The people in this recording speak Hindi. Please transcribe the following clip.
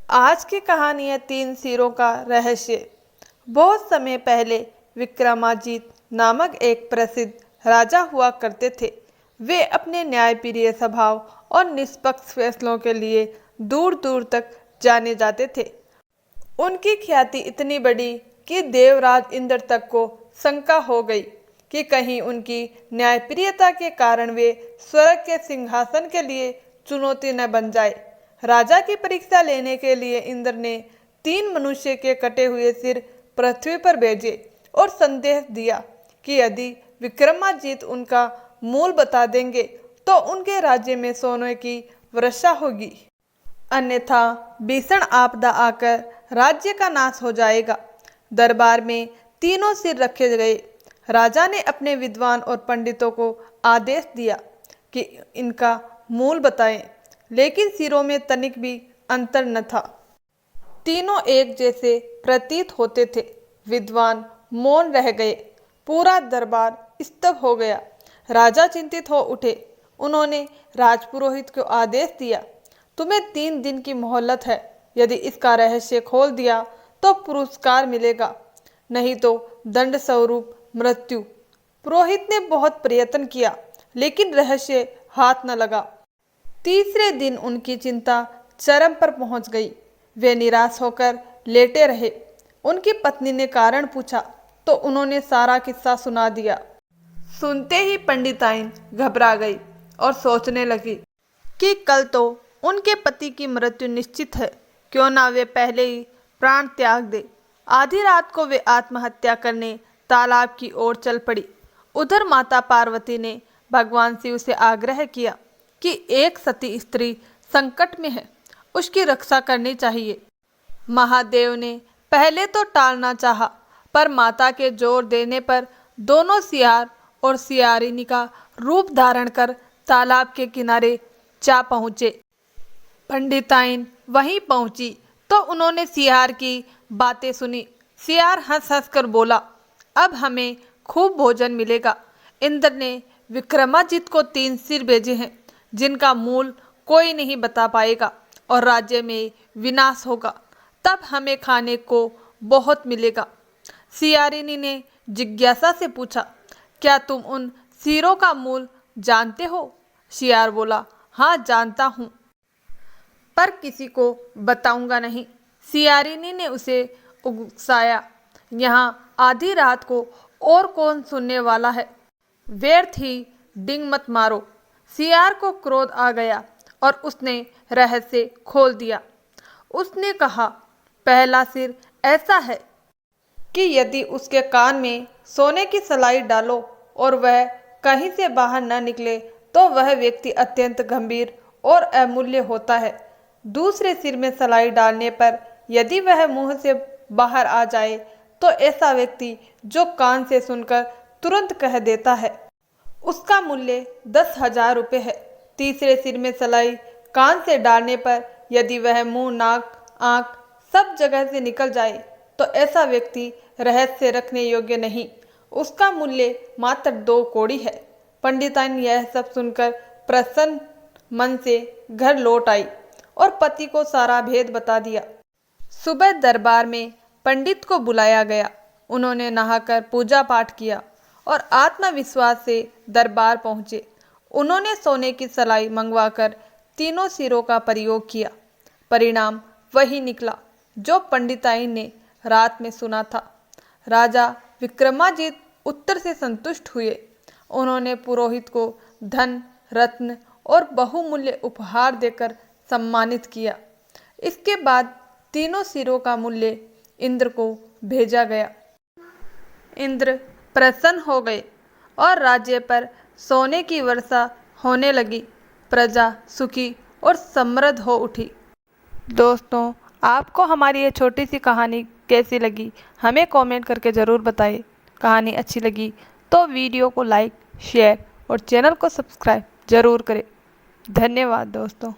आज की कहानी है तीन सिरों का रहस्य। बहुत समय पहले विक्रमाजीत नामक एक प्रसिद्ध राजा हुआ करते थे। वे अपने न्यायप्रिय स्वभाव और निष्पक्ष फैसलों के लिए दूर दूर तक जाने जाते थे। उनकी ख्याति इतनी बढ़ी कि देवराज इंद्र तक को शंका हो गई कि कहीं उनकी न्यायप्रियता के कारण वे स्वर्ग के सिंहासन के लिए चुनौती न बन जाए। राजा की परीक्षा लेने के लिए इंद्र ने 3 मनुष्य के कटे हुए सिर पृथ्वी पर भेजे और संदेश दिया कि यदि विक्रमाजीत उनका मूल बता देंगे तो उनके राज्य में सोने की वर्षा होगी, अन्यथा भीषण आपदा आकर राज्य का नाश हो जाएगा। दरबार में तीनों सिर रखे गए। राजा ने अपने विद्वान और पंडितों को आदेश दिया कि इनका मूल बताएं, लेकिन सिरों में तनिक भी अंतर न था। तीनों एक जैसे प्रतीत होते थे। विद्वान मौन रह गए। पूरा दरबार स्तब्ध हो गया। राजा चिंतित हो उठे। उन्होंने राजपुरोहित को आदेश दिया, तुम्हें 3 दिन की मोहलत है। यदि इसका रहस्य खोल दिया तो पुरस्कार मिलेगा, नहीं तो दंड स्वरूप मृत्यु। पुरोहित ने बहुत प्रयत्न किया, लेकिन रहस्य हाथ न लगा। तीसरे दिन उनकी चिंता चरम पर पहुंच गई। वे निराश होकर लेटे रहे। उनकी पत्नी ने कारण पूछा तो उन्होंने सारा किस्सा सुना दिया। सुनते ही पंडिताइन घबरा गई और सोचने लगी कि कल तो उनके पति की मृत्यु निश्चित है, क्यों ना वे पहले ही प्राण त्याग दे। आधी रात को वे आत्महत्या करने तालाब की ओर चल पड़ी। उधर माता पार्वती ने भगवान शिव से आग्रह किया कि एक सती स्त्री संकट में है, उसकी रक्षा करनी चाहिए। महादेव ने पहले तो टालना चाहा, पर माता के जोर देने पर दोनों सियार और सियारिनी का रूप धारण कर तालाब के किनारे जा पहुँचे। पंडिताइन वहीं पहुंची तो उन्होंने सियार की बातें सुनी। सियार हंस हंस कर बोला, अब हमें खूब भोजन मिलेगा। इंद्र ने विक्रमाजीत को 3 सिर भेजे हैं, जिनका मूल कोई नहीं बता पाएगा और राज्य में विनाश होगा। तब हमें खाने को बहुत मिलेगा। सियारिनी ने जिज्ञासा से पूछा, क्या तुम उन सिरों का मूल जानते हो? सियार बोला, हाँ जानता हूँ, पर किसी को बताऊंगा नहीं। सियारिनी ने उसे उकसाया, यहाँ आधी रात को और कौन सुनने वाला है? व्यर्थ ही डिंग मत मारो। सियार को क्रोध आ गया और उसने रहस्य खोल दिया। उसने कहा, पहला सिर ऐसा है कि यदि उसके कान में सोने की सलाई डालो और वह कहीं से बाहर न निकले तो वह व्यक्ति अत्यंत गंभीर और अमूल्य होता है। दूसरे सिर में सलाई डालने पर यदि वह मुंह से बाहर आ जाए तो ऐसा व्यक्ति जो कान से सुनकर तुरंत कह देता है, उसका मूल्य 10,000 रुपये है। तीसरे सिर में सलाई कान से डालने पर यदि वह मुंह, नाक, आँख सब जगह से निकल जाए तो ऐसा व्यक्ति रहस्य रखने योग्य नहीं, उसका मूल्य मात्र 2 कौड़ी है। पंडिताइन यह सब सुनकर प्रसन्न मन से घर लौट आई और पति को सारा भेद बता दिया। सुबह दरबार में पंडित को बुलाया गया। उन्होंने नहाकर पूजा पाठ किया और आत्मविश्वास से दरबार पहुँचे। उन्होंने सोने की सलाई मंगवाकर तीनों सिरों का प्रयोग किया। परिणाम वही निकला जो पंडिताइन ने रात में सुना था। राजा विक्रमाजीत उत्तर से संतुष्ट हुए। उन्होंने पुरोहित को धन, रत्न और बहुमूल्य उपहार देकर सम्मानित किया। इसके बाद तीनों सिरों का मूल्य इंद्र को भेजा गया। इंद्र प्रसन्न हो गए और राज्य पर सोने की वर्षा होने लगी। प्रजा सुखी और समृद्ध हो उठी। दोस्तों, आपको हमारी ये छोटी सी कहानी कैसी लगी हमें कमेंट करके ज़रूर बताइए। कहानी अच्छी लगी तो वीडियो को लाइक, शेयर और चैनल को सब्सक्राइब ज़रूर करें। धन्यवाद दोस्तों।